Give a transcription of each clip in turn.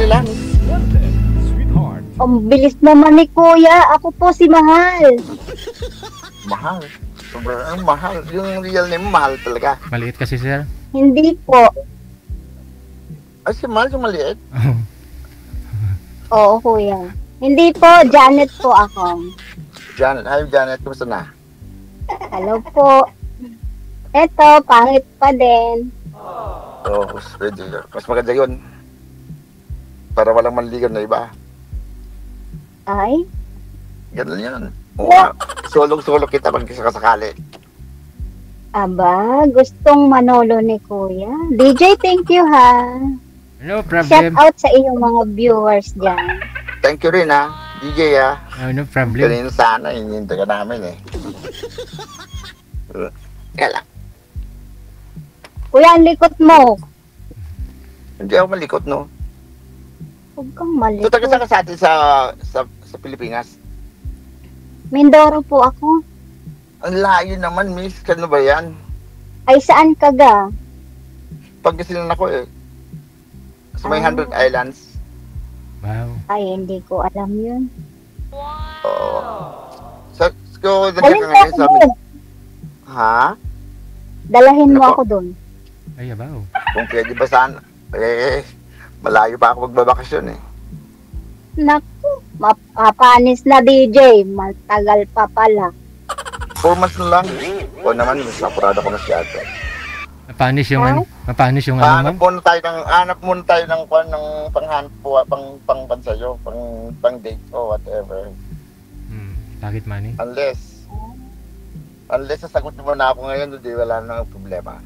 nila. Ang bilis naman ni Kuya. Ako po si Mahal. Mahal. Sobrang mahal. Yung real name, mahal talaga. Maliit kasi, sir. Hindi po. Ay, si Mahal yung maliit. Oo, Kuya. Hindi po, Janet po ako. Janet, hi Janet, kumusta na? Hello po. Eto, pangit pa din. Oh, mas maganda yun. Para walang manligan na iba. Ay? Ganun yun. Oo, sulong-sulong kita pag sakasakali. Aba, gustong manolo ni Kuya. DJ, thank you ha. No Shout problem. out sa iyong mga viewers dyan. Thank you rin ha, DJ ha. No problem. Ganun sana, hinihintay ka namin eh. Kaya lang. Kuya, ang likot mo. Hindi ako malikot, no? Huwag kang So, malikot. taga saan ka sa atin sa Pilipinas? Mindoro po ako. Ang layo naman, miss. Kano ba yan? Ay, saan ka ga? Pagkasinan ako eh. Sa may Ah. 100 Islands. Wow. Ay, hindi ko alam yun. Oo. So, nandiyan Dalhin ka mo ngayon ako sa doon. amin. Ha? Dalahin mo Ano po? ako doon. Ay, abaw. Kung pwede ba sana? Malayo pa ako magbabakasyon eh. Naku, mapapanis na DJ. Matagal pa pala. 4 months na lang. O naman, mas apurado ko masyado. Mapanis yung, Ha? mapanis yung ano, Hanap ma'am? muna tayo ng kwan ng panghanap po, pang bansayo, pang date o whatever. Bakit money? Unless sasagot mo na ako ngayon, hindi wala nang problema.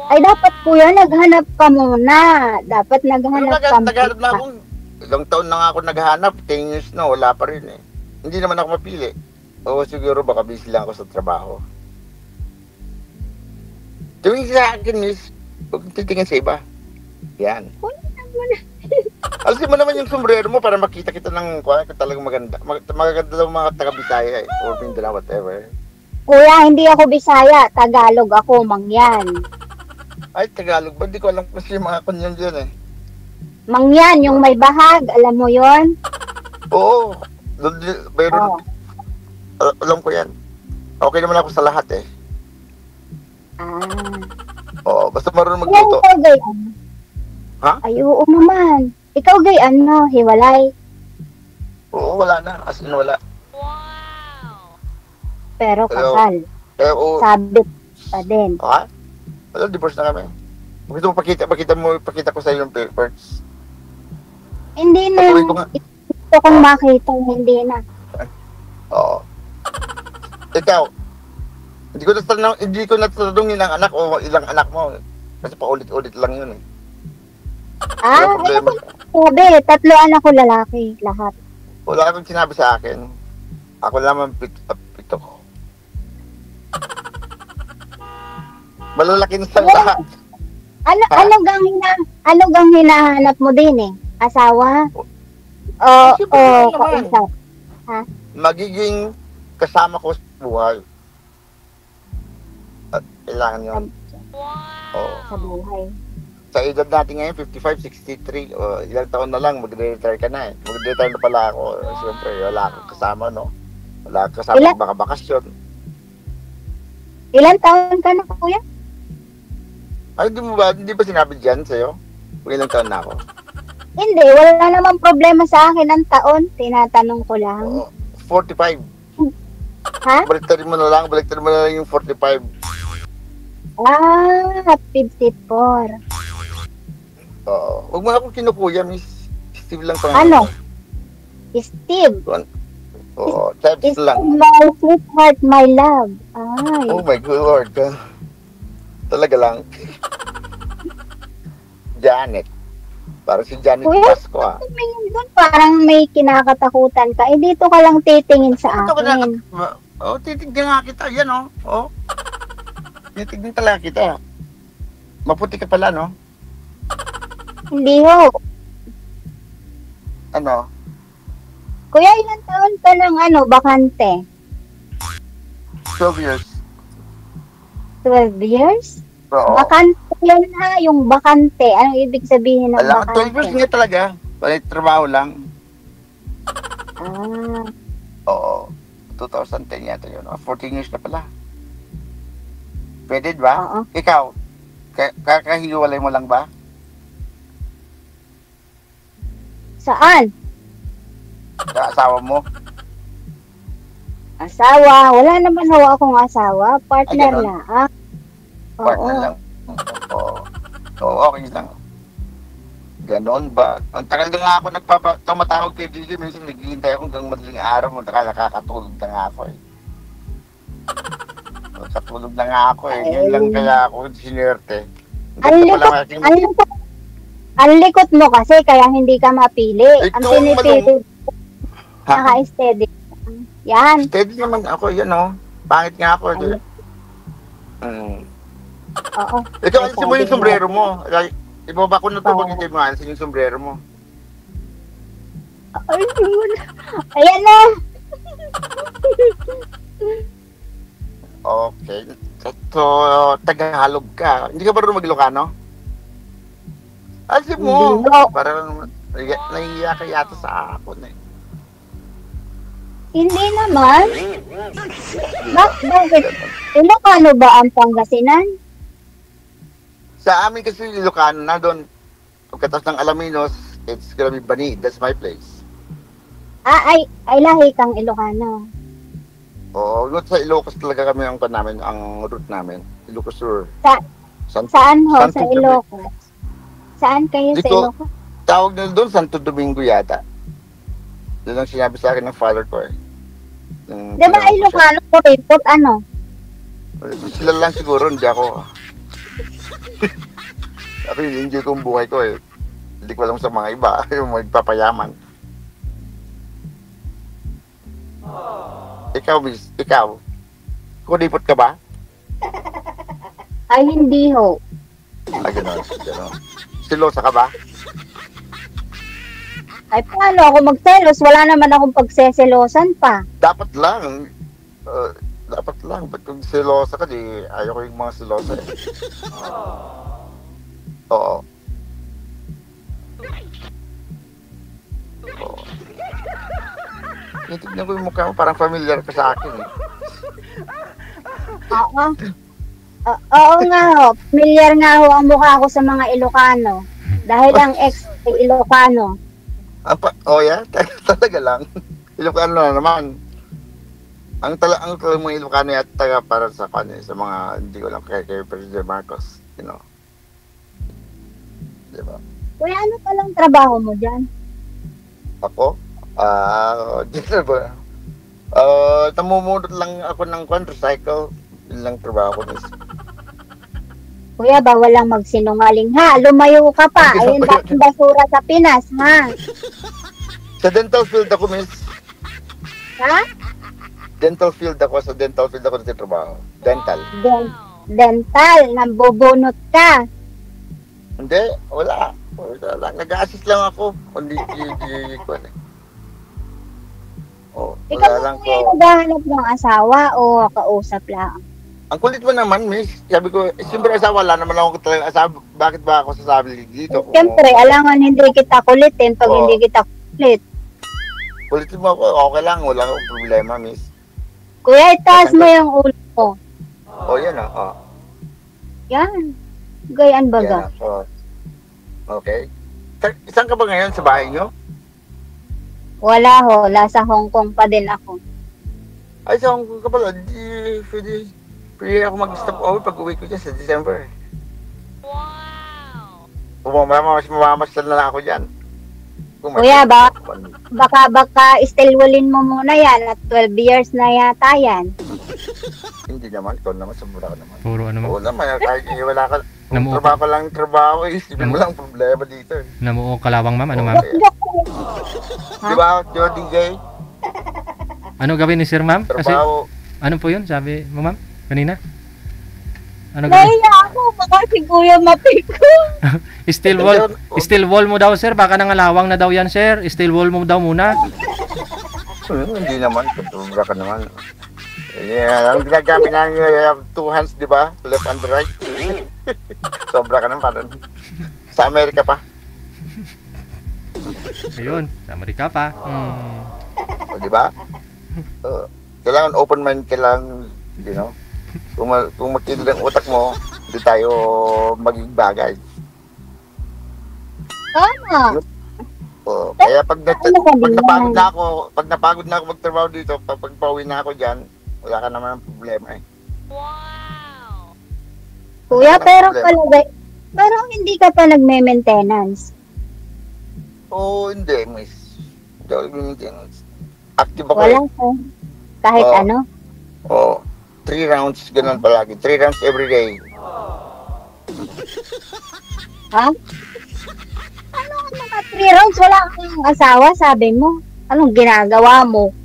Ay, dapat Kuya, naghanap ka muna. Dapat naghanap ka Naghanap na muna. ako. Ilang taon na nga ako naghahanap, 10 years na, wala pa rin eh. Hindi naman ako mapili. O siguro baka busy lang ako sa trabaho. Tumingin sa akin, miss. Huwag titingin sa iba. Yan. Alisin mo naman yung sombrero mo para makita kita ng kung talagang maganda. Magaganda daw mga taga-Bisaya eh. Or Mindanao, whatever. Kuya, hindi ako Bisaya. Tagalog ako, Mangyan. Ay, Tagalog ba? Hindi ko alam kasi yung mga kunyon dyan eh. Mangyan, yung may bahag. Alam mo yon? Oo. Mayroon. Oo. Alam ko yan. Okay naman ako sa lahat eh. Ah. Oo, basta marunong Kuya, magluto. ikaw gayan. Ha? Ay, oo naman. Ikaw gayan, no? Hiwalay. Oo, wala na. As in, wala. Pero kasal. Oo. Sabit pa din. Ha? Wala, divorce na kami. Gusto mo pakita ko sa iyo yung papers. Hindi na. Patuloy ko nga. Gusto kong makita, hindi na. Oo. Ikaw, hindi ko natanong ilang anak o ilang anak mo. Kasi paulit-ulit lang yun eh. Ah, Wala problema. sabi, 3 anak ko lalaki, lahat. Wala kang sinabi sa akin. Ako naman pito ko. Malalaki na sa lahat. Ano Ha? ano gang hinahanap mo din eh? Asawa? O Siyempre, ano naman? kausap? Magiging kasama ko sa buhay. At kailangan yun. Oo. Sa buhay. Sa edad natin ngayon, 55, 63, o ilang taon na lang, magre-retire ka na eh. Magre-retire na pala ako. Siyempre, wala akong kasama, no? Wala akong kasama Ilan? baka bakasyon. Ilan taon ka na, Kuya? Ay, hindi ba sinabi dyan sa'yo? Kung ilang taon na ako? Hindi, wala namang problema sa akin ang taon. Tinatanong ko lang. Oo. 45. Ha? Baliktarin mo na lang yung 45. Ah, 54. Oo. Huwag mo na akong kinukuya, Miss. Steve lang pa. Ano? Steve. Oo, types Steve, lang. my sweetheart, my love. Ay. Oh my good Lord. Talaga lang. Janet. Parang si Janet Kuya, Pasco ah. tumingin doon, parang may kinakatakutan ka. Eh, dito ka lang titingin sa Ito ka na. akin. Oh, titignan nga kita. Yan oh. Oh. Titignan talaga kita. Maputi ka pala, no? Hindi ho. Ano? Kuya, ilang taon ka ng bakante? 12 years. 12 years? Oo. Bakante yan ha, yung bakante. Anong ibig sabihin ng Alam, 12 years bakante? nga talaga. Balik trabaho lang. Ah, Oo. 2010 yata yun. 14 years na pala. Pwede ba? oo. Ikaw, kakahiwalay mo lang ba? Saan? Sa asawa mo? Asawa. Wala naman ho akong asawa. Partner ganun. na. Ah, Partner oo. lang? Oo. Oo, okay lang. Ganon ba? Ang tagal na nga ako tumatawag kay Gigi. Minsan naghihintay ako hanggang madaling araw. Nakakatulog na nga ako eh. Nakakatulog na nga ako eh. Yun lang kaya ako sinerte. Ang likot mo kasi kaya hindi ka mapili. Ang Ikaw, pinipili, Ha? naka-steady. Yan. Steady naman ako, yan o. Pangit nga ako. Ay. Oo. Ikaw, alisin mo Sabi yung sombrero mo. Ibaba ko na ito Oo. pag hindi mo alisin yung sombrero mo. Ay, yun. Ayan na. Okay. So, Tagalog ka. Hindi ka ba rin mag-Ilocano? Alisin mo. Hindi, no. Parang nahiya ka yata sa ako na eh. Hindi naman. Bakit? Ilocano ba ang Pangasinan? Sa amin kasi Ilocano na doon. Pagkatas ng Alaminos, it's gonna be Bani. That's my place. Ay lahi kang Ilocano. Oo, sa Ilocos talaga kami ang namin, ang route namin. Ilocos Sur. Saan ho? Santo Sa Ilocos. Saan kayo sa Dito. Ilocos? Tawag nila doon, Santo Domingo yata. Doon ang sinabi sa akin ng father ko eh. Di ba Ilocano ko report ano? Sila lang siguro, hindi ako. Sabi, enjoy ko ang buhay ko eh. Hindi ko alam sa mga iba, yung magpapayaman. Ikaw, miss, ikaw. Kunipot ka ba? Ay hindi ho. Gano'n. Silosa ka ba? Ay paano ako magselos? Wala naman akong pagseselosan pa. Dapat lang. Dapat lang. Ba't kung silosa ka, di ayaw ko yung mga silosa eh. Oo. Oo. Tignan ko yung mukha mo, parang familiar ka sa akin eh. Oo. Oo nga ho. Familiar nga ho ang mukha ko sa mga Ilocano. Dahil ang ex ay Ilocano. Yeah? Talaga lang. Ilocano na naman. Ang mga Ilocano yata taga para sa sa mga hindi ko lang kay President Marcos, you know. Diba? Kuya, ano palang trabaho mo dyan? Ako? Dito ba? Namumulot lang ako ng quadricycle. Yun lang trabaho ko. Kuya, bawal lang magsinungaling ha. Lumayo ka pa. Ayun dating basura sa Pinas ha. Sa dental field ako, miss. Ha? Dental field ako. Sa dental field ako nagtatrabaho. Dental. Dental. Nambubunot ka. Hindi, wala. Wala lang. Nag-assist lang ako. Hindi ko ano. Oh, Ikaw wala ba lang kuya ko. naghahanap ng asawa o kausap lang? Ang kulit mo naman, miss. Sabi ko, siyempre asawa, wala naman ako talagang asawa. Bakit ba ako sasabi dito? Siyempre, alangan hindi kita kulitin pag Oo. hindi kita kulit. Kulitin mo ako, okay lang. Wala akong problema, miss. Kuya, itaas mo yung ulo mo. Oh, yan ah. Oh. Yan. Gayaan baga. Yan, oh. Okay. Saan ka ba ngayon? Sa bahay nyo? Wala ho. Nasa Hong Kong pa din ako. Ay, sa Hong Kong ka pala. Pwede ako mag-stop over pag uwi ko dyan sa December. Wow! Mamamasal na lang ako dyan. Kuya, baka istilwalin mo muna yan at 12 years na yata yan. Hindi naman. Ikaw naman. Sabura ka naman. Puro ano mo. Oo naman. Kahit wala ka. Namuo Trabaho ko lang trabaho. Isipin mo lang problema dito. Namuo kalawang ma'am. Ano ma'am? Di ba? Jody Gay? Ano gawin ni Sir ma'am? Kasi Trabaho. ano po yun? Sabi mo ma'am? Kanina? Ano gawin? Nahiya ako. Baka si Kuya mapiko. Steel wall mo daw sir. Baka nangalawang na daw yan sir. Steel wall mo daw muna. Hindi naman. Sobra ka naman. Yeah, ang ginagamit namin two hands, di ba? Left and right. Sobra ka naman. Sa Amerika pa. Ayun, summary ka pa. O, di ba? Kailangan open mind ka lang, you know? Kung makita ng utak mo, hindi tayo maging bagay. Tama. Kaya pag napagod na ako magtrabaho dito, pag pauwi na ako diyan, wala ka naman ng problema eh. Kuya, pero hindi ka pa nagme-maintenance. Hindi, miss. Hindi ako nagme-maintenance. Active ako Wala ka. Kahit Oo. ano. 3 rounds, ganun palagi. 3 rounds every day. Ha? Ano mga 3 rounds? Wala kang asawa, sabi mo. Anong ginagawa mo?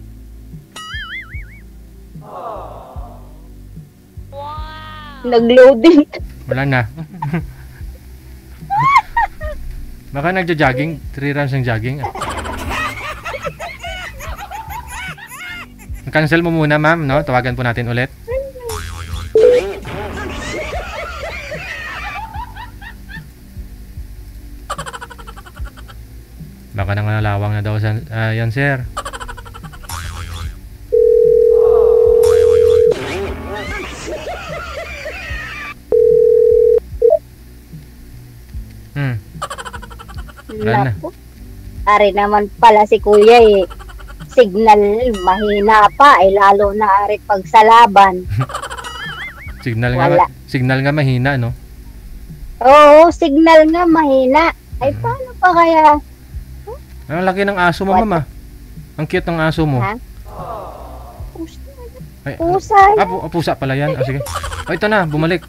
Nag-loading. Wala na. Baka nagja-jogging, 3 rounds ng jogging. Cancel mo muna, ma'am, no? Tawagan po natin ulit. Baka nangalawang na daw yan, sir. Wala na. Naku. Ari naman pala si kuya eh. Signal mahina pa eh, lalo na ari pag sa laban. Signal nga mahina, no? Oo, signal nga mahina. Ay paano pa kaya? Ang laki ng aso mo, mama. Ang cute ng aso mo. Ha? Ay, Pusa yan. pusa pala yan. Sige. Ito na, bumalik.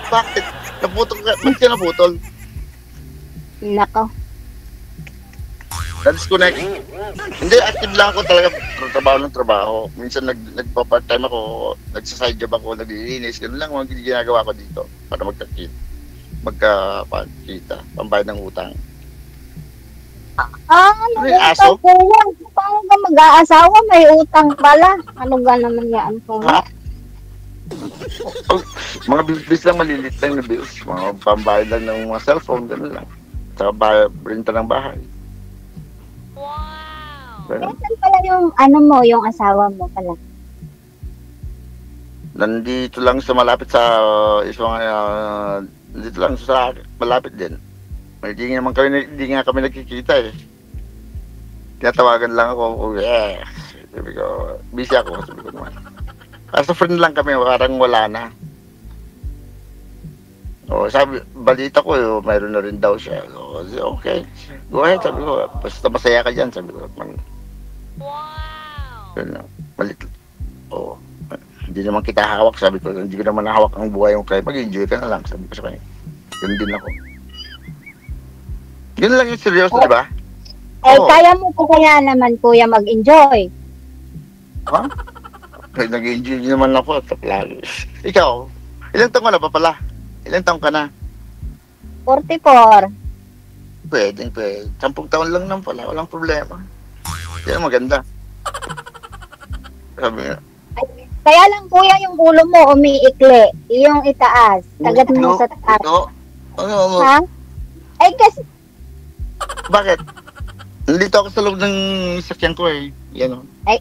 Bakit? Naputol ka? Ba't ka naputol? Nako. Na-disconnect. Hindi, active lang ako talaga. Trabaho ng trabaho. Minsan nagpa-part-time ako, nagsa-side job ako, naglilinis. Ganun lang mga ginagawa ko dito para magkakita, pambayad ng utang. Ano yung aso? Kuya? Paano ka mag-aasawa? May utang pala. Ano ga naman yan po? Ha? Mga bills lang, malilit lang na bills. Mga pambayad lang ng mga cellphone, ganun lang. Saka renta ng bahay. Ganun. Saan pala yung yung asawa mo pala? Nandito lang sa malapit sa dito lang sa malapit din. Hindi nga kami nagkikita eh. Tinatawagan lang ako, yes. Sabi ko, busy ako, sabi ko naman. As a friend lang kami, parang wala na. Sabi, balita ko, mayroon na rin daw siya. Okay, go ahead, sabi ko, basta masaya ka dyan, sabi ko. Wow! Malit. Hindi naman kita hawak, sabi ko, hindi ko naman hawak ang buhay mo, kaya mag-enjoy ka na lang, sabi ko sa kanya. Ganun din ako. Yun lang yung seryoso, di ba? Kaya mo po kaya naman, kuya, mag-enjoy. Ha? Kaya nag-enjoy naman ako. Ikaw, ilang taon ka na pa pala? Ilang taon ka na? 44. Pwede. 10 taon lang naman pala. Walang problema. Yan maganda. Sabi nga. Kaya lang, kuya, yung ulo mo umiikli. Yung itaas. Tagat mo sa taas. Ano? Ha? Ay, kasi Bakit? Nandito ako sa loob ng sakyan ko eh. Yan o. Ay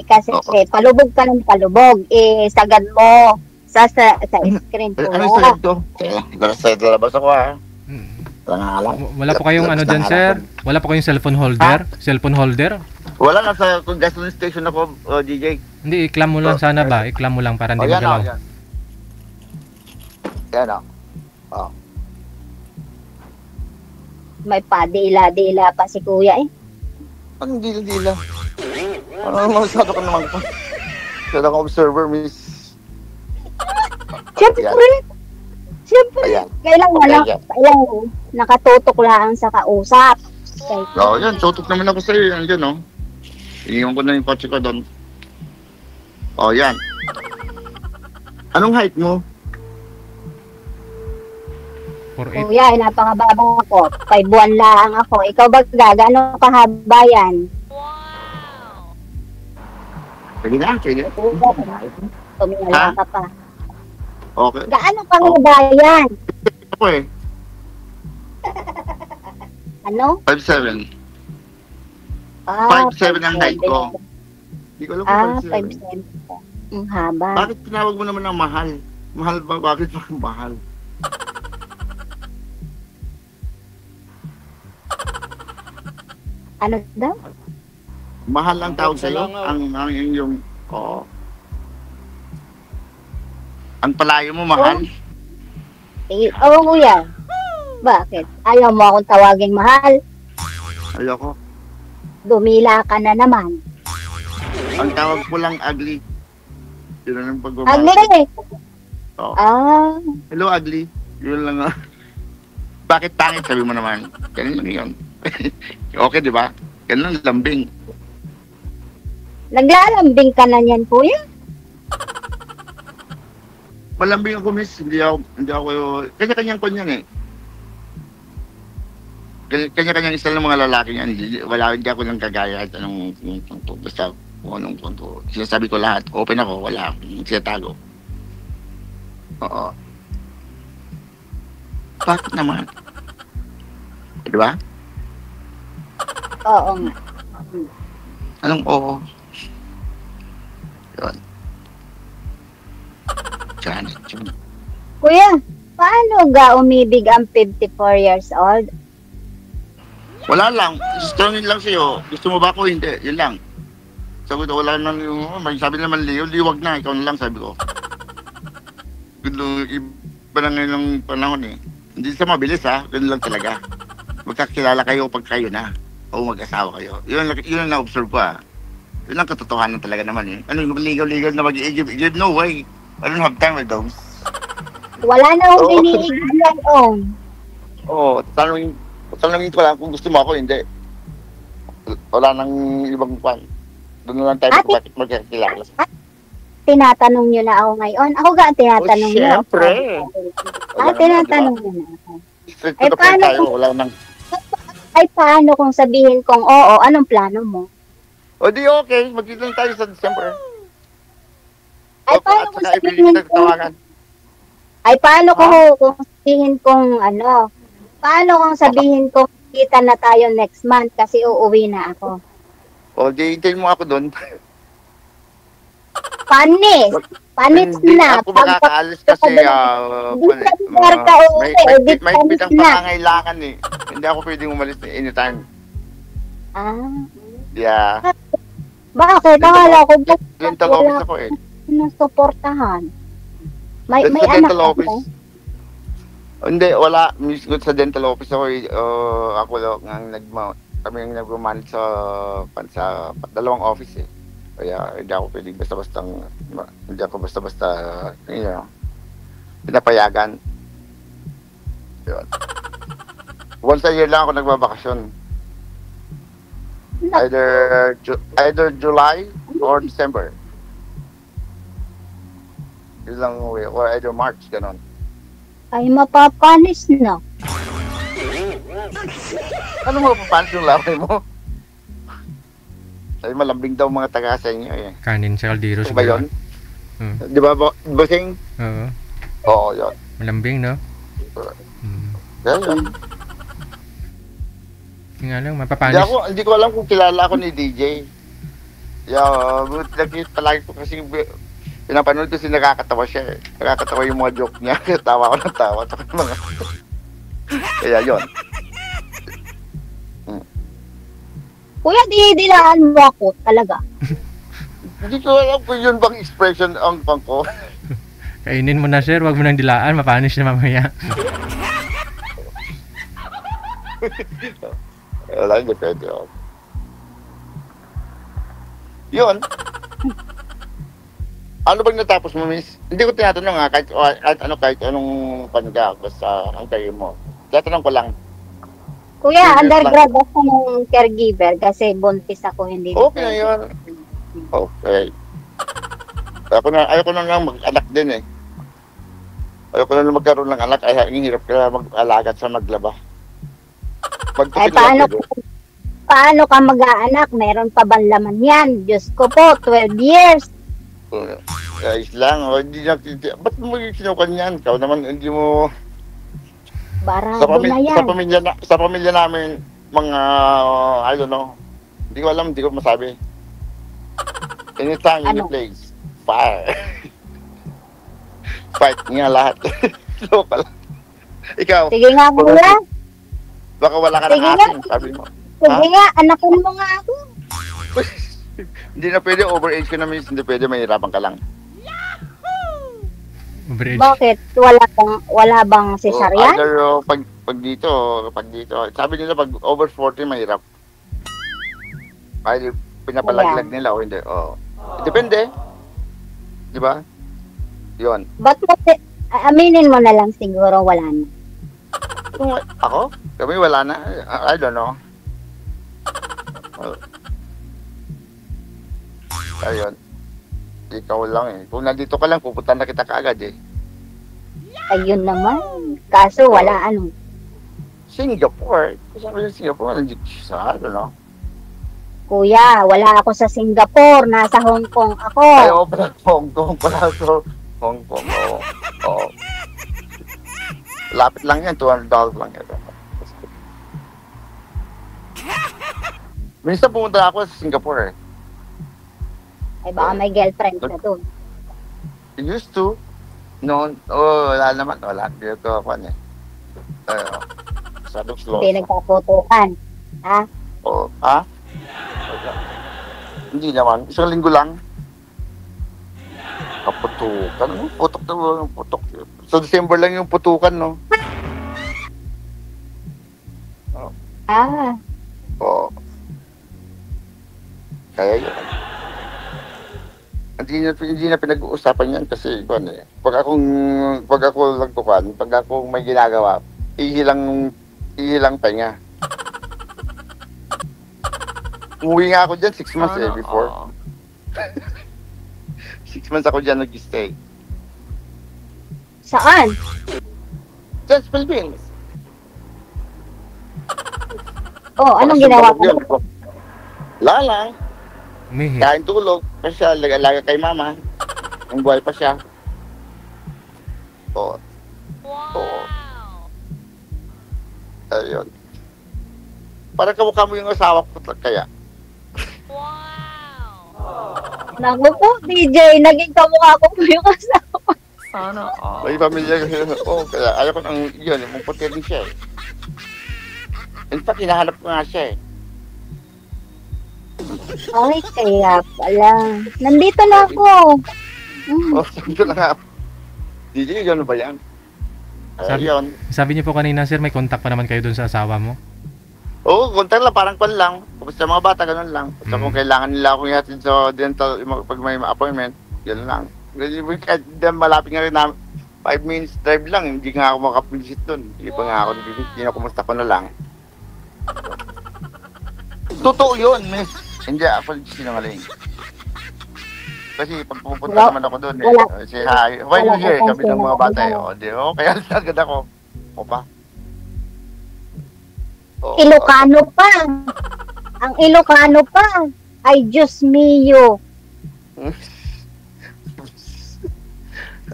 kasi palubog ka ng palubog. Sagad mo sa screen ko. Ano yung sakyan ko? Sa lalabas ako ha. Wala po kayong ano dyan, sir? Wala po kayong cellphone holder? Cellphone holder? Wala, nasa gasoline station ako, DJ. Hindi, iklam mo lang sana ba? Iklam mo lang para hindi magalaw. Yan o. May padila-dila pa si kuya eh. Anong dila-dila? Ano masyado ka naman pa? Masyado kang observer, miss. Siyempre. Kailangan nakatutok lang sa kausap. Yan. Tutok naman ako sa'yo. Yan dyan, iniwan ko na yung kotse ko doon. Yan. Anong height mo? 4'8". Kuya, napakababa ko. 5 buwan lang ako. Ikaw ba gano'ng kahaba yan? Sige na. Tumingala ka pa. Okay. Gaano kahaba yan? Ako eh. Ano? 5'7". Ah, 5'7" ang height ko. Hindi ko alam kung 5'7". 5'7". Ang haba. Bakit tinawag mo naman ng mahal? Mahal ba? Bakit ba mahal? Ano daw? Mahal ang tawag Sa sa'yo? langaw. Ang inyong... Oo. Ang palayo mo, mahal? Oo, kuya. Bakit? Ayaw mo akong tawaging mahal? Ayoko. Dumila ka na naman. Ang tawag ko lang ugly. Yun ang pagmamahal. Agli! Oo. Ah, Hello, ugly. Yun lang ah. Bakit pangit? Sabi mo naman. Ganun lang yun. Okay, di ba? Ganun lang, lambing. naglalambing ka na niyan, kuya? Malambing ako, miss. Hindi ako, kanya-kanyang kunyan eh. Kanya-kanyang isa ng mga lalaki yan. Hindi ako lang kagaya at anong punto. Basta kung anong punto. Sinasabi ko lahat. Open ako. Wala akong sinatago. Oo. Bakit naman? Di ba? Oo nga. Anong oo? Yun. Janet, yun. Kuya, paano ga umibig ang 54 years old? Wala lang. Strongin lang sa'yo. Gusto mo ba ako? Hindi. Yun lang. Sabi ko, wala nang may sabi naman, Leo, liwag na. Ikaw na lang, sabi ko. Gusto, iba na ngayon ng panahon eh. Hindi sa mabilis ha. Ganun lang talaga. Magkakilala kayo pag kayo na. O mag-asawa kayo. Yun ang na-observe ko ha. Yun ang katotohanan talaga naman eh. Ano yung ligaw-ligaw na mag-i-give? No way. I don't have time with those. Wala na akong iniigil yan, Ong. Oo, tanongin ko lang kung gusto mo ako, hindi. Wala nang ibang kwan. Doon na lang tayo magkakilala. Tinatanong nyo na ako ngayon. Ako ga ang tinatanong nyo. Siyempre. Tinatanong nyo na ako. Straight Eh, to the point paano tayo. Wala nang... Ay, paano kung sabihin kong oo, anong plano mo? O di okay, magkita lang tayo sa December. Ay, paano kung At saka sabihin ibigay kita kong... tawagan. Ay, paano kung sabihin kong ano? Paano kung sabihin kong kita na tayo next month kasi uuwi na ako? O di hintayin mo ako doon. Panis! Panis Hindi na! ako makakaalis kasi Hindi ka lugar ka uuwi, di may panis pitang na. pangangailangan eh. Hindi ako pwedeng umalis anytime. Ah, Yeah. bakit? Akala ko ba Dental office ako eh. sinusuportahan? May Sa anak dental ka office. ba? Hindi, wala. Misgot sa dental office ako eh. Ako lang kami ang nag-manage sa dalawang office eh. Kaya hindi ako pwedeng hindi ako basta-basta, pinapayagan. Yun. Once a year lang ako nagbabakasyon. Either July or December. Yun lang uwi. Or either March, ganon. Ay, mapapanis na. Ano mo papanis yung laway mo? Ay, malambing daw mga taga sa inyo eh. Kanin sa kaldero Ano ba yun? Hmm. Di ba, Bosing? Oo. Oo, yun. Malambing, no? Yun. Yung nga lang, mapapanis. Hindi ko alam kung kilala ako ni DJ. Palagi ko kasi pinapanood kasi nakakatawa siya eh. Nakakatawa yung mga joke niya. Tawa ko ng tawa. Kaya yun. Kuya, didilaan mo ako talaga. Hindi ko alam kung yun bang expression ang pang ko. Kainin mo na, sir. Huwag mo nang dilaan. Mapanis na mamaya. Wala, hindi pwede yun. Yun. Ano bang natapos mo, miss? Hindi ko tinatanong ha, kahit anong paniga, basta ang tayo mo. Tinatanong ko lang. Kuya, undergrad ako ng caregiver kasi buntis ako, hindi. Okay na yun. Okay. Ayoko na lang mag-anak din eh. Ayoko na lang magkaroon ng anak, ay ang hirap ka mag-alagat sa maglaba. Ay, paano ka mag-aanak? Meron pa bang laman yan? Diyos ko po, 12 years. Ayos lang. Ba't mo sinukan yan? Ikaw naman, hindi mo... Barado na yan. Sa pamilya namin, mga, I don't know. Hindi ko alam, hindi ko masabi. Anytime, any place. Fire. Fight nga lahat. So pala. Ikaw. Sige nga, kuya. Baka wala ka ng Sige asin, sabi mo. Sige nga, anakan mo nga ako. Hindi na pwede, overage ka na, miss. Hindi pwede, mahirapan ka lang. Overage. Bakit? Wala bang cesarean? Either pag dito. Sabi nila pag over 40 mahirap. Ay pinapalaglag nila o hindi. Oh. Depende. 'Di ba? 'Yon. Ba't mo, aminin mo na lang siguro wala na. Ako? Kami wala na. I don't know. Ayun. Ikaw lang eh. Kung nandito ka lang, pupunta na kita kaagad eh. Ayun naman. Kaso wala Singapore. Sabi ng Singapore, nandito sa ano, no? Kuya, wala ako sa Singapore. Nasa Hong Kong ako. Ay, pala Hong Kong pala. So, Hong Kong, oo. Lapit lang yan, $200 lang yan. Minsan pumunta ako sa Singapore eh. Ay baka may girlfriend ka doon. I used to. Noon, wala naman. Wala. Dito ako eh. Sabi slow. Hindi nagpaputukan. Ha? Ha? Hindi naman. Isang linggo lang. Kaputukan. Putok. So, December lang yung putukan, no? Oo. Kaya yun. Hindi na pinag-uusapan yan kasi pag ako nagtukan, pag ako may ginagawa, ihilang pahinga. Umuwi nga ako dyan 6 months before. 6 months ako dyan nag-stay. Saan? Dyan sa Philippines. Anong ginawa ko? Wala lang. Umihi. Kain tulog. Kasi siya, alaga kay mama. Ang buhay pa siya. Oo. Ayun. Parang kamukha mo yung asawa ko kaya. Naku po, DJ, naging kamukha ko po yung asawa. May pamilya kasi. Kaya ayaw ko nang yun. Yung puti rin siya eh. In fact, hinahanap ko nga siya eh. Ay, kaya pala. Nandito na ako. Sabi na nga. DJ, yun ba yan? Ayun. Sabi niyo po kanina, sir, may contact pa naman kayo dun sa asawa mo? Oo, contact lang, parang pan lang. Tapos sa mga bata, ganun lang. Basta kung kailangan nila akong ihatid sa dental, pag may appointment, yun lang. Kahit malapit nga rin na 5 minutes drive lang, hindi nga ako makapisit dun. Hindi pa nga ako nabibit, kumusta ko na lang. Totoo yun, miss. Hindi ako sinungaling. Kasi pag pupunta naman ako doon say hi. Why you here? Sabi ng mga bata kaya agad ako. O pa? Ilocano pa. Ang Ilocano pa. Ay, Diyos mio.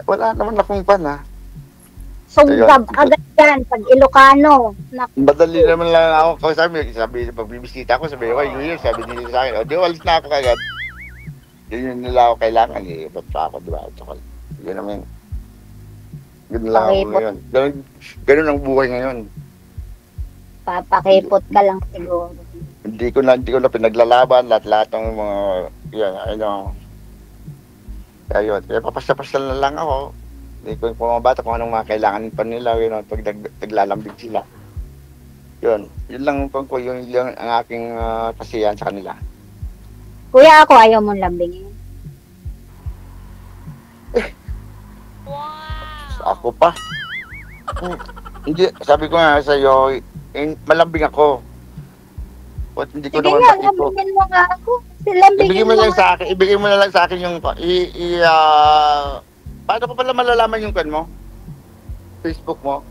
Wala naman akong pan, ha? Sugab agad yan pag Ilocano. Madali naman lang ako. Sabi pag bibisita ako, sabi, why you here? Sabi nila sa akin, walis na ako kagad. Yun nila ako kailangan ba't pa ako, diba? Yun naman. Ganun lang ako ngayon. Ganun ang buhay ngayon. Papakipot ka lang siguro. Hindi ko na pinaglalaban lahat ng mga kaya yun. Kaya papasya-pasya na lang ako. Hindi ko yung mga bata kung anong mga kailangan pa nila pag naglalambig sila. Yun lang ko yung ang aking kasiyahan sa kanila. Kuya, ako ayaw mong lambingin. Ako pa. Hindi, sabi ko nga sa iyo, malambing ako. But hindi ko naman makito. Lambingin mo nga ako. Ibigay mo na lang sa akin yung paano pa pala malalaman yung kan mo? Facebook mo?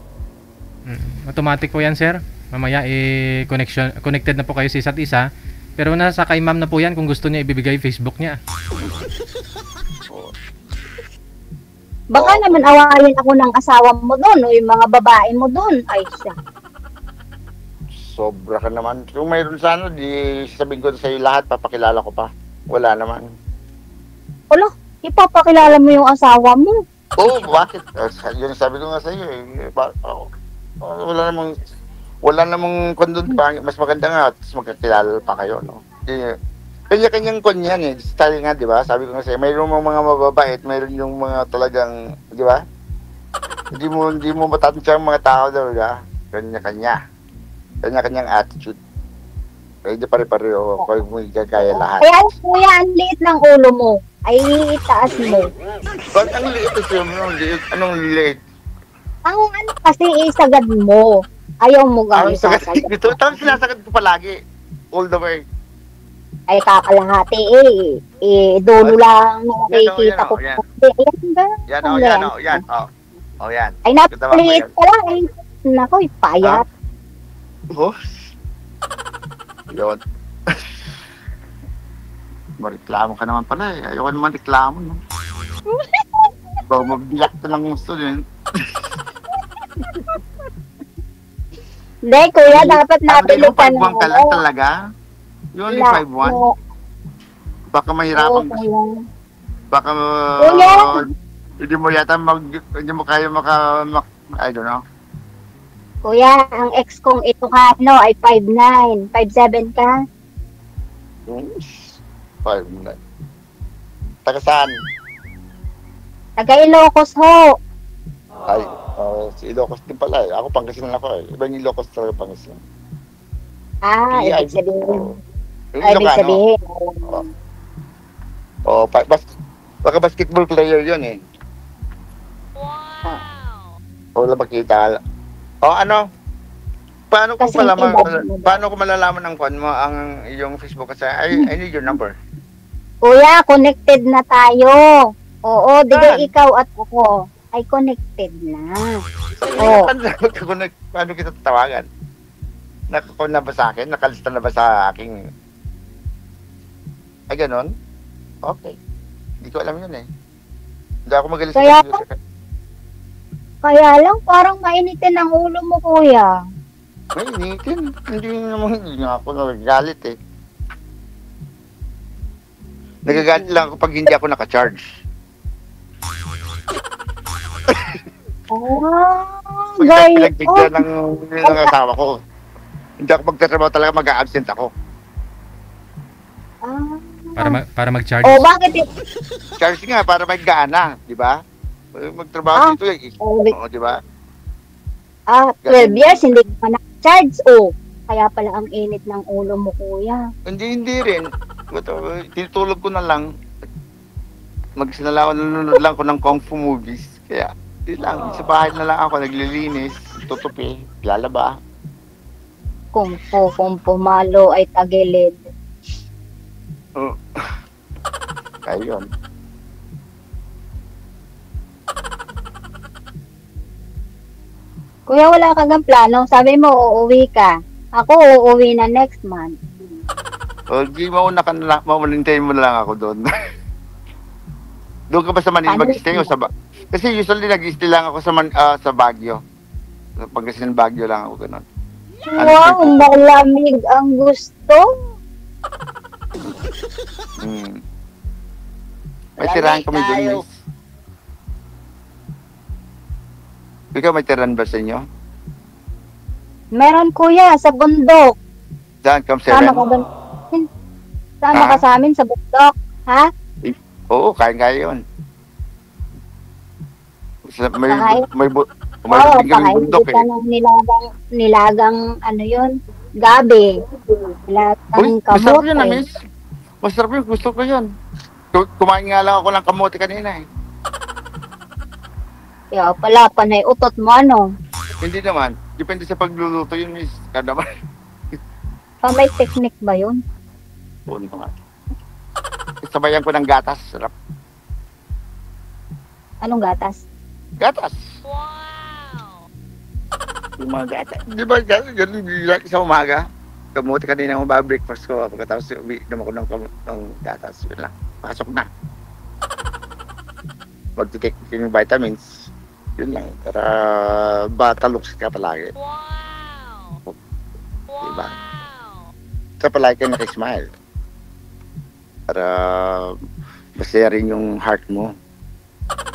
Automatic po yan, sir. Mamaya connected na po kayo sa isa't isa. Pero nasa kay ma'am na po yan kung gusto niya ibibigay Facebook niya. Baka naman awayin ako ng asawa mo doon o yung mga babae mo doon. Ay siya. Sobra ka naman. Kung mayroon sana, di sabihin ko sa iyo lahat, papakilala ko pa. Wala naman. Wala, ipapakilala mo yung asawa mo. Oo, bakit? Yun sabi ko nga sa iyo eh. Wala namang kondon pa. Mas maganda nga, at magkakilala pa kayo, no? Kanya-kanyang kon yan eh. Style nga, di ba? Sabi ko nga sa'yo, mayroon mga mababait, mayroon yung mga talagang, di ba? Hindi mo matatansya ang mga tao daw, di ba? Kanya-kanya. Kanya-kanyang attitude. Kaya di pare-pareho, kung mo igagaya lahat. Kaya kuya, ang liit ng ulo mo. Ay, itaas mo. Ba't ang liit ito mo? Anong liit? Ang ano kasi isagad mo. Ayaw mo Ang gawin sagad isasagad. dito. Tapos sinasagad ko palagi. All the way. Ay, kakalahati eh. Dulo lang nakikita ko. Yan. Ayan ba? Yan Ang o, yan ganyan. o, yan o. O, yan. Ay, napaliit pa lang. Ay, nako, payat. Oh. Yun. Mareklamo ka naman pala eh. Ayoko naman reklamo, no? Baka mabiyak ka lang gusto din. Hindi, kuya, dapat napilitan mo. 5'1" ka lang talaga? You only 5'1"? Baka mahirapan ka. Baka Kuya! hindi mo yata hindi mo kaya I don't know. Kuya, ang ex kong ito ka, ay 5'9", 5'7" ka. 5'9". Taga saan? Taga Ilocos ho. Ay, si Ilocos din pala eh. Ako Pangasinan ako eh. Iba yung Ilocos talaga Pangasinan. Ibig sabihin. Yung Ibig Ilocano. sabihin. Baka basketball player yun eh. Wow! Wala makita. Ano? Paano ko Kasi malalaman ang kwan mo ang iyong Facebook kasi I need your number. Kuya, connected na tayo. Oo, ikaw at ako ay connected na. Paano kita tatawagan? Nakakon na ba sa akin? Nakalista na ba sa aking... Ay, ganon? Okay. Hindi ko alam yun eh. Hindi ako magaling sa computer. Kaya lang, parang mainitin ang ulo mo, kuya. Mainitin? Hindi nga ako nagagalit eh. Nagagalit lang ako pag hindi ako naka-charge. Pinagbigyan ng asawa ko. Hindi ako magtatrabaho talaga, mag-a-absent ako. Para mag-charge. Bakit? Charge nga, para may gana, di ba? Magtrabaho dito eh. Di ba? 12 years, hindi ka pa na-charge. Kaya pala ang init ng ulo mo, kuya. Hindi rin. Tinutulog ko na lang. Nanonood lang ko ng Kung Fu movies. Kaya, di lang. Sa bahay na lang ako, naglilinis, tutupi, lalaba. Kung pumalo ay tagilid. Kaya yun. Kuya, wala ka ng plano. Sabi mo, uuwi ka. Ako, uuwi na next month. Di mauna ka na lang, mamulintayin mo na lang ako doon. Doon ka ba sa Manila mag-stay o sa Kasi usually nag-stay lang ako sa Baguio. Sa Pangasinan Baguio lang ako ganun. Wow, malamig ang gusto. May tirahan kami doon, miss. Ikaw may tirahan ba sa inyo? Meron, kuya, sa bundok. Saan? Camp 7? Sama ka sa amin sa bundok, ha? Oo, kaya yun. May bundok eh. Nilagang ano yun, gabi. Nilagang Masarap kamote. yun, miss. Masarap yun, gusto ko yun. Kumain nga lang ako ng kamote kanina eh. Kaya pala, panay utot mo, ano? Hindi naman. Depende sa pagluluto yun, miss. Kada naman. May technique ba yun? Oo naman. Sabayan ko ng gatas. Sarap. Anong gatas? Gatas. Wow! Yung mga gatas. Di ba ganun sa umaga? Kamuti kanina ako breakfast ko. Pagkatapos umiinom ako ng gatas. Yun lang. Pasok na. Mag-take yung vitamins. Yun lang. Para bata looks ka palagi. Wow! Diba? Sa palagi ka nakismile. Para masaya rin yung heart mo.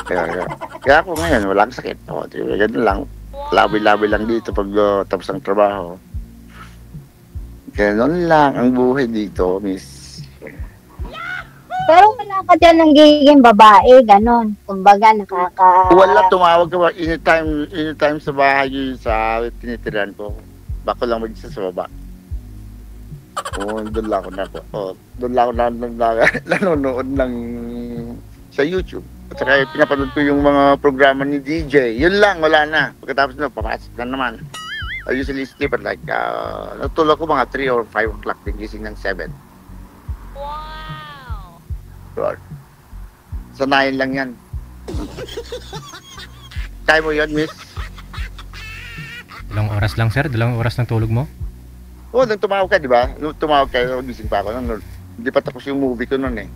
Kaya ako ngayon, walang sakit. O, diba, ganun lang. Labi-labi lang dito pag tapos ang trabaho. Ganun lang ang buhay dito, miss. Pero wala ka dyan ng giging babae, ganon. Kumbaga, Wala, tumawag ka ba anytime sa bahay sa tinitiran ko. Bako lang mag-isa sa baba. Doon lang ako doon lang ako nanonood ng sa YouTube. At saka pinapanood ko yung mga programa ni DJ. Yun lang, wala na. Pagkatapos na, papasok na naman. I usually sleep at like, natulog ko mga 3 or 5 o'clock, gising ng 7. Wow! Sure. Sanayin lang yan. Kaya mo yun, miss? Ilang oras lang, sir? Dalawang oras ng tulog mo? Oo, nung tumawag ka, di ba? Nung tumawag ka, gising pa ako. Hindi pa tapos yung movie ko nun eh.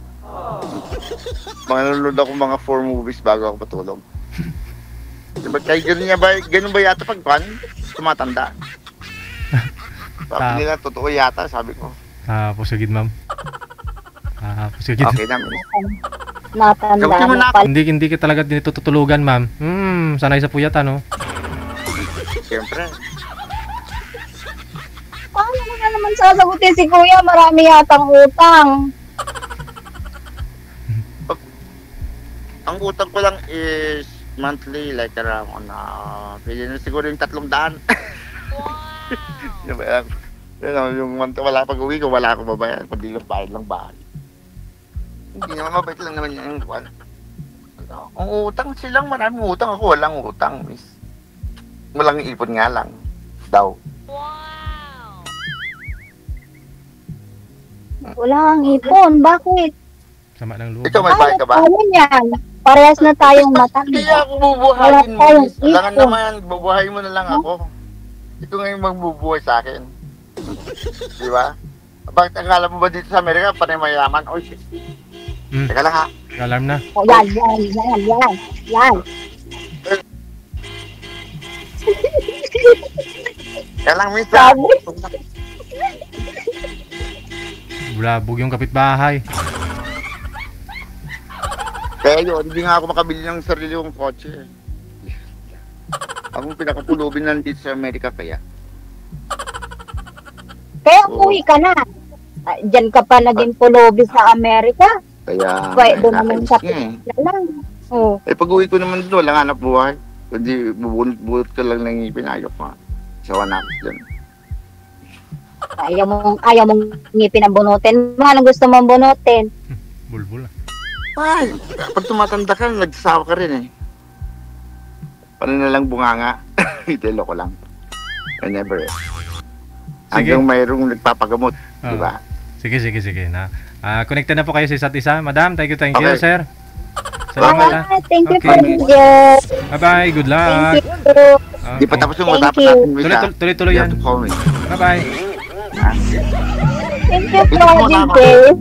Nanonood ako mga 4 movies bago ako patulog. Diba, kaya ganun ba yata pag tumatanda? Sabi nila, totoo yata, sabi ko. Pusugid, ma'am. Pusugid. Okay namin. Matanda Sabi mo na na pala. Hindi ka talaga tinututulugan, ma'am. Sanay sa puyat, ano? Siyempre. Paano ko na naman sasagutin si Kuya? Marami yatang utang. Ang utang ko lang is monthly, like around, pwede na siguro yung 300. Yung month, wala pag uwi ko, wala akong babayan. Pag lang bayad lang bahay. Hindi naman mabait lang naman yung kuwan. Ang utang silang maraming utang. Ako walang utang, miss. Walang ipon nga lang. Daw. Wala kang ipon. Bakit? Sama ng loob. Ikaw may bayad ka ba? Ano yan? Parehas na tayong matanda. Kaya ako bubuhayin mo, miss. Alangan naman, bubuhayin mo na lang ako. Ito ngayon magbubuhay sa akin. Di ba? Bakit akala mo ba dito sa Amerika, panay mayaman? Oy, shit. Teka lang ha. Alarm na. O, yan. Kaya lang, miss. Ha? Sabi. Bulabog yung kapitbahay. Kaya yun, hindi nga ako makabili ng sarili kong kotse. Akong pinakapulubin lang dito sa Amerika kaya. Kaya umuwi ka na. Diyan ka pa naging pulubi sa Amerika. Kaya, Pwede naman sa eh. na lang. Oh. Eh, pag uwi ko naman dito, walang hanap buhay. Kundi bubunot-bunot ka lang ng ngipin, ayok nga. Sawa na ako dyan. Ayaw mong ngipin ang bunutin. Anong gusto mong bunutin? Bulbul. Ay, pag tumatanda ka, nagsasawa ka rin eh. Paano na lang bunganga? Itelo ko lang. I never eh. Hanggang mayroong nagpapagamot, di ba? Sige. Connected na po kayo sa isa't isa. Madam, thank you, Okay. sir. Salamat. Thank you Okay. for this. Bye-bye, good luck. Thank you. Di pa tapos yung Thank usapan you. natin, Misa. Tuloy-tuloy You yan. have to call me. Bye-bye. Thank you for this.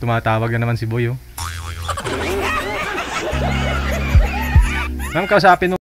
Tumatawag na naman si Boy, oh. Ma'am, kausapin mo